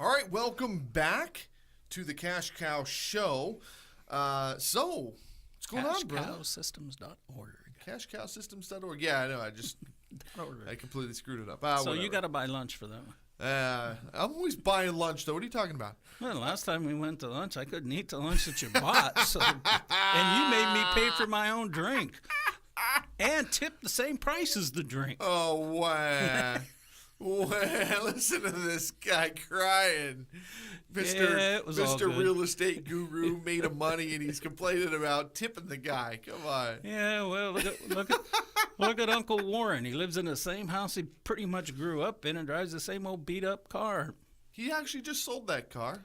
All right, welcome back to the Cash Cow Show. What's going on, brother? CashCowSystems.org. CashCowSystems.org. Yeah, I know. I completely screwed it up. So you got to buy lunch for them. I'm always buying lunch, though. What are you talking about? Well, last time we went to lunch, I couldn't eat the lunch that you bought, and you made me pay for my own drink and tip the same price as the drink. Oh, wow. Listen to this guy crying. Mr. Real Estate Guru made of money, and he's complaining about tipping the guy. Come on. Yeah, well, look at Uncle Warren. He lives in the same house he pretty much grew up in and drives the same old beat-up car. He actually just sold that car.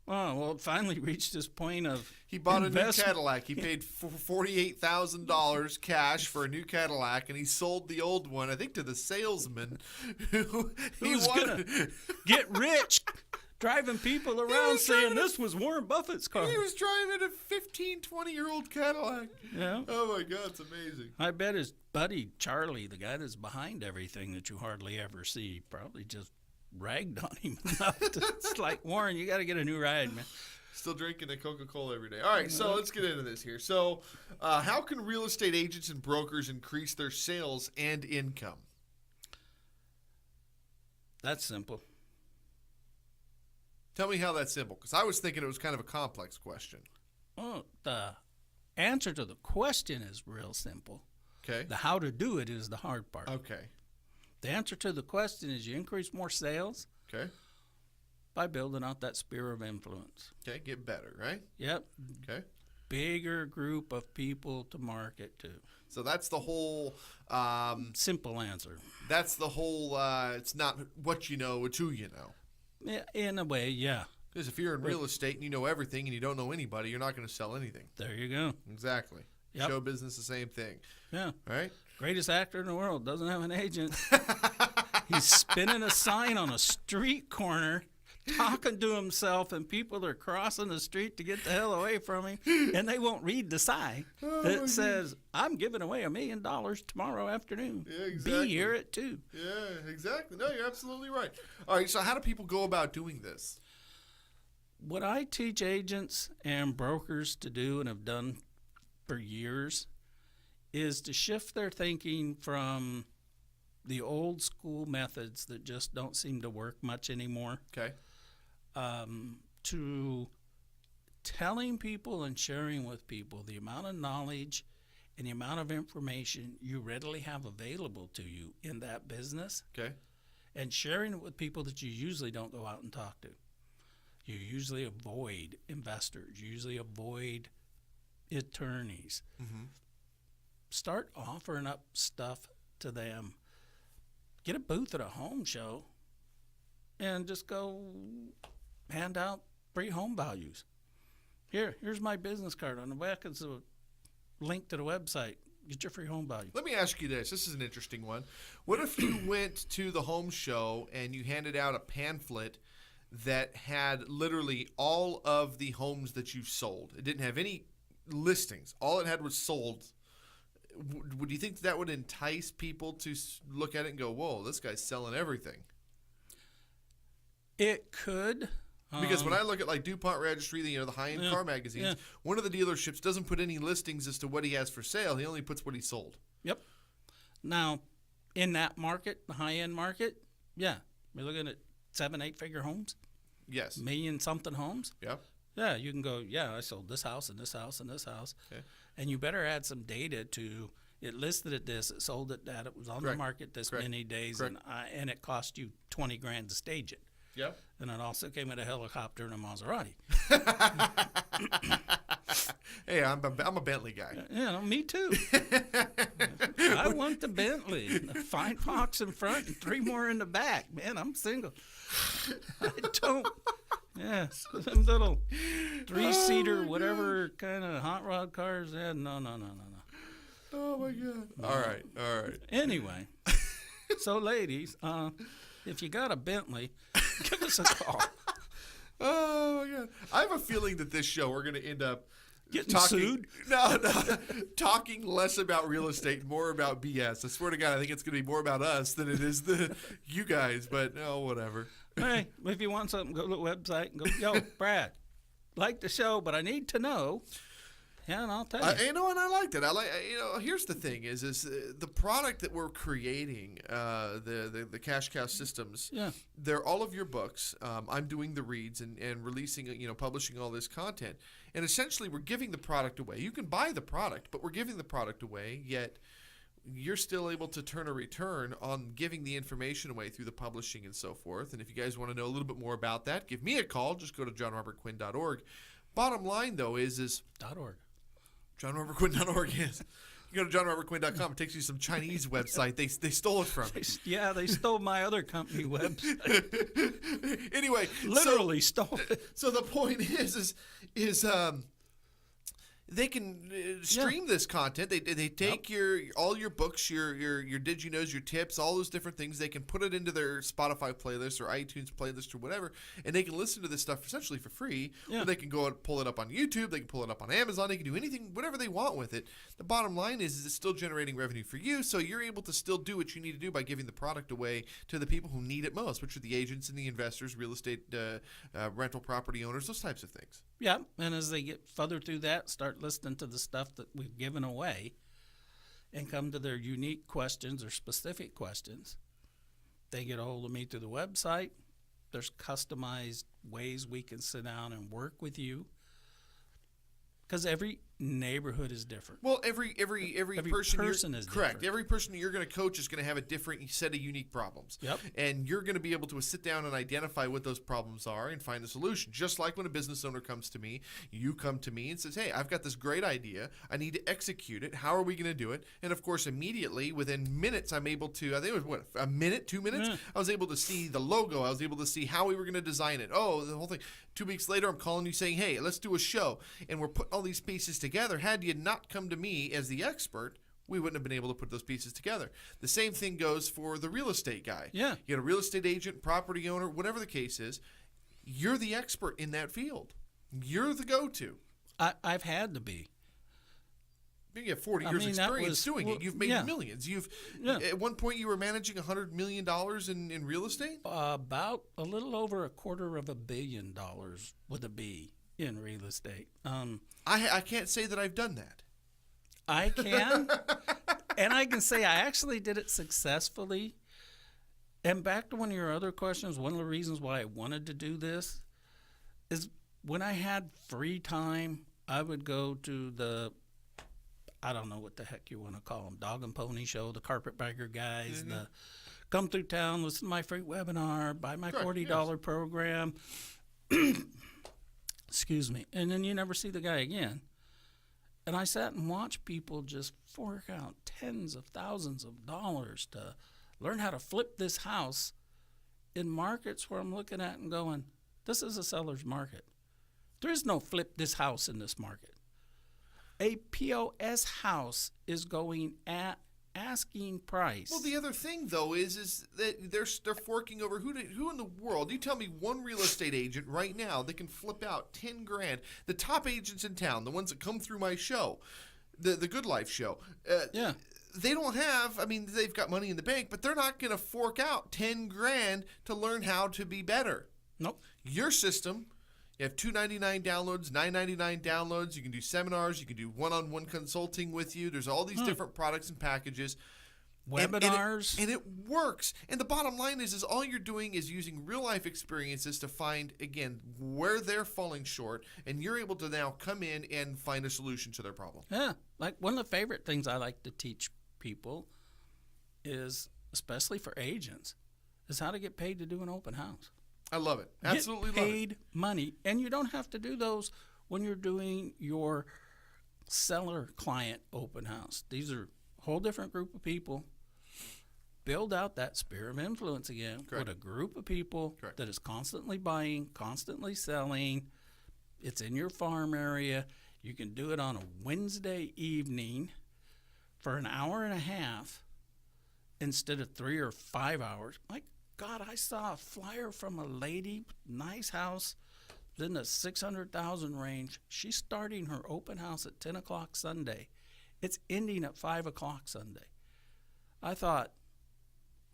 Oh, well, it finally reached this point of He bought a new Cadillac. He paid $48,000 cash for a new Cadillac, and he sold the old one, I think, to the salesman who's going to get rich driving people around saying this was Warren Buffett's car. He was driving a 15, 20-year-old Cadillac. Yeah. Oh, my God, it's amazing. I bet his buddy Charlie, the guy that's behind everything that you hardly ever see, probably just ragged on him enough. It's like, Warren, you got to get a new ride, man. Still drinking a Coca-Cola every day. All right, so let's get into this here. So how can real estate agents and brokers increase their sales and income? That's simple. Tell me how that's simple, because I was thinking it was kind of a complex question. Oh, the answer to the question is real simple. Okay. The how to do it is the hard part. Okay. The answer to the question is you increase more sales Okay. by building out that sphere of influence. Okay, get better, right? Yep. Okay. Bigger group of people to market to. So that's the whole simple answer. That's the whole it's not what you know, it's who you know. Yeah, in a way, yeah. Because if you're in real estate and you know everything and you don't know anybody, you're not going to sell anything. There you go. Exactly. Yep. Show business, the same thing. Yeah. Right? Greatest actor in the world doesn't have an agent. He's spinning a sign on a street corner, talking to himself, and people are crossing the street to get the hell away from him, and they won't read the sign that says, I'm giving away $1 million tomorrow afternoon. Yeah, exactly. Be here at 2. Yeah, exactly. No, you're absolutely right. All right, so how do people go about doing this? What I teach agents and brokers to do and have done for years is to shift their thinking from the old school methods that just don't seem to work much anymore Okay. to telling people and sharing with people the amount of knowledge and the amount of information you readily have available to you in that business, Okay. and sharing it with people that you usually don't go out and talk to. You usually avoid investors. You usually avoid attorneys. Mm-hmm. Start offering up stuff to them. Get a booth at a home show and just go hand out free home values. Here's my business card. On the back is a link to the website. Get your free home value. Let me ask you this. This is an interesting one. What if you went to the home show and you handed out a pamphlet that had literally all of the homes that you've sold? It didn't have any listings. All it had was sold. Would you think that would entice people to look at it and go, whoa, this guy's selling everything? It could. Because when I look at like DuPont Registry, the high-end car magazines, one of the dealerships doesn't put any listings as to what he has for sale. He only puts what he sold. Yep. Now, in that market, the high-end market, yeah, we're looking at 7-8-figure homes. Yes. Million-something homes. Yep. Yeah, you can go, I sold this house and this house and this house. Okay. And you better add some data to it listed at this, it sold at that, it was on the market this many days, and it cost you $20,000 to stage it. Yep. And it also came with a helicopter and a Maserati. Hey, I'm a Bentley guy. Me too. I want the Bentley, the fine box in front and 3 more in the back. Man, I'm single. I don't. Yeah, some little 3-seater, whatever kind of hot rod cars. Yeah, no. Oh my God. All right. Anyway, so ladies, if you got a Bentley, give us a call. Oh my God. I have a feeling that this show we're going to end up getting sued. No, talking less about real estate, more about BS. I swear to God, I think it's going to be more about us than it is you guys. But no, whatever. Hey, if you want something, go to the website and go, yo, Brad, like the show, but I need to know. Yeah, and I'll tell you. And I liked it. Here's the thing: is the product that we're creating, the Cash Cow systems. Yeah. They're all of your books. I'm doing the reads and releasing, publishing all this content. And essentially, we're giving the product away. You can buy the product, but we're giving the product away. Yet, you're still able to turn a return on giving the information away through the publishing and so forth. And if you guys want to know a little bit more about that, give me a call. Just go to johnrobertquinn.org. Bottom line, though, is .org. JohnRobertQuinn.org is. You go to JohnRobertQuinn.com. It takes you to some Chinese website. They stole it from me. Yeah, they stole my other company website. Anyway, Literally stole it. So the point is they can stream this content. They take all your books, your Did You Knows, your tips, all those different things. They can put it into their Spotify playlist or iTunes playlist or whatever, and they can listen to this stuff essentially for free. Yeah. Or they can go and pull it up on YouTube. They can pull it up on Amazon. They can do anything, whatever they want with it. The bottom line is it's still generating revenue for you, so you're able to still do what you need to do by giving the product away to the people who need it most, which are the agents and the investors, real estate, rental property owners, those types of things. Yeah, and as they get further through that, start listening to the stuff that we've given away and come to their unique questions or specific questions. They get a hold of me through the website. There's customized ways we can sit down and work with you because every neighborhood is different. Well, every person is correct. different. Every person you're going to coach is going to have a different set of unique problems. Yep. And you're going to be able to sit down and identify what those problems are and find a solution. Just like when a business owner comes to me, you come to me and says, "Hey, I've got this great idea. I need to execute it. How are we going to do it?" And of course, immediately within minutes, I'm able to. I think it was a minute, 2 minutes. Yeah. I was able to see the logo. I was able to see how we were going to design it. Oh, the whole thing. 2 weeks later, I'm calling you saying, "Hey, let's do a show." And we're putting all these pieces together. Had you not come to me as the expert, we wouldn't have been able to put those pieces together. The same thing goes for the real estate guy. Yeah. You get a real estate agent, property owner, whatever the case is, you're the expert in that field. You're the go-to. I've had to be. You have 40 years experience doing it. You've made yeah. millions. Yeah. At one point you were managing $100 million in real estate? About a little over $250 million with a B in real estate. I can't say that I've done that. I can, and I can say I actually did it successfully. And back to one of your other questions, one of the reasons why I wanted to do this is when I had free time, I would go to the, I don't know what the heck you want to call them, Dog and Pony Show, the Carpetbagger guys, Mm-hmm. the come through town, listen to my free webinar, buy my Correct, $40 program. Excuse me. And then you never see the guy again. And I sat and watched people just fork out tens of thousands of dollars to learn how to flip this house in markets where I'm looking at and going, this is a seller's market. There is no flip this house in this market. A POS house is going at asking price. Well, the other thing though is that they're forking over who in the world? You tell me one real estate agent right now that can flip out 10 grand. The top agents in town, the ones that come through my show, the Good Life show. Yeah. They don't have. I mean, they've got money in the bank, but they're not going to fork out 10 grand to learn how to be better. Nope. Your system. You have $2.99 downloads, $9.99 downloads. You can do seminars. You can do one-on-one consulting with you. There's all these different products and packages. Webinars. And it works. And the bottom line is all you're doing is using real-life experiences to find, again, where they're falling short. And you're able to now come in and find a solution to their problem. Yeah. Like one of the favorite things I like to teach people is, especially for agents, is how to get paid to do an open house. I love it. Absolutely Get paid money. And you don't have to do those when you're doing your seller client open house. These are a whole different group of people. Build out that sphere of influence again. Correct. With a group of people Correct. that is constantly buying, constantly selling. It's in your farm area. You can do it on a Wednesday evening for an hour and a half instead of 3 or 5 hours. My God, I saw a flyer from a lady, nice house, in the 600,000 range. She's starting her open house at 10 o'clock Sunday. It's ending at 5 o'clock Sunday. I thought,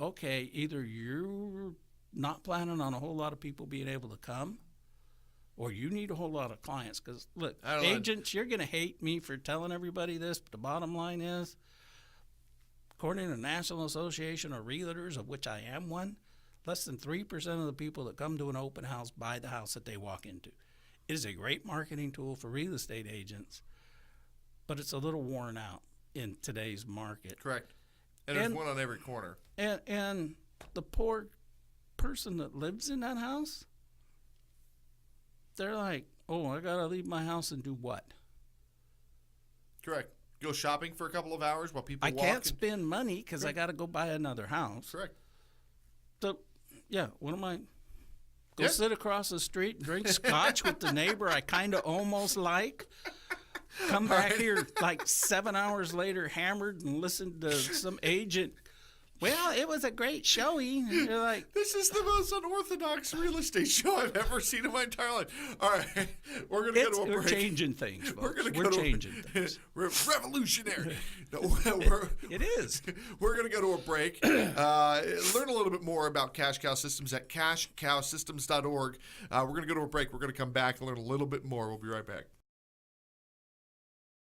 okay, either you're not planning on a whole lot of people being able to come, or you need a whole lot of clients. Because, look, I don't know. agents, you're going to hate me for telling everybody this, but the bottom line is, according to the National Association of Realtors, of which I am one, less than 3% of the people that come to an open house buy the house that they walk into. It is a great marketing tool for real estate agents, but it's a little worn out in today's market. Correct. And there's one on every corner. And the poor person that lives in that house, they're like, oh, I got to leave my house and do what? Correct. Go shopping for a couple of hours while people I walk. can't spend money because I got to go buy another house. Correct. So, yeah, what am I? Go Yeah. sit across the street and drink scotch with the neighbor I kind of almost like. Come back here like 7 hours later, hammered, and listen to some agent. Well, it was a great showing. And you're like, This is the most unorthodox real estate show I've ever seen in my entire life. All right, we're going to go to a we're break. changing things, folks. We're going to We're go changing to things. revolutionary. No, It is. We're going to go to a break. Learn a little bit more about Cash Cow Systems at cashcowsystems.org. We're going to go to a break. We're going to come back and learn a little bit more. We'll be right back.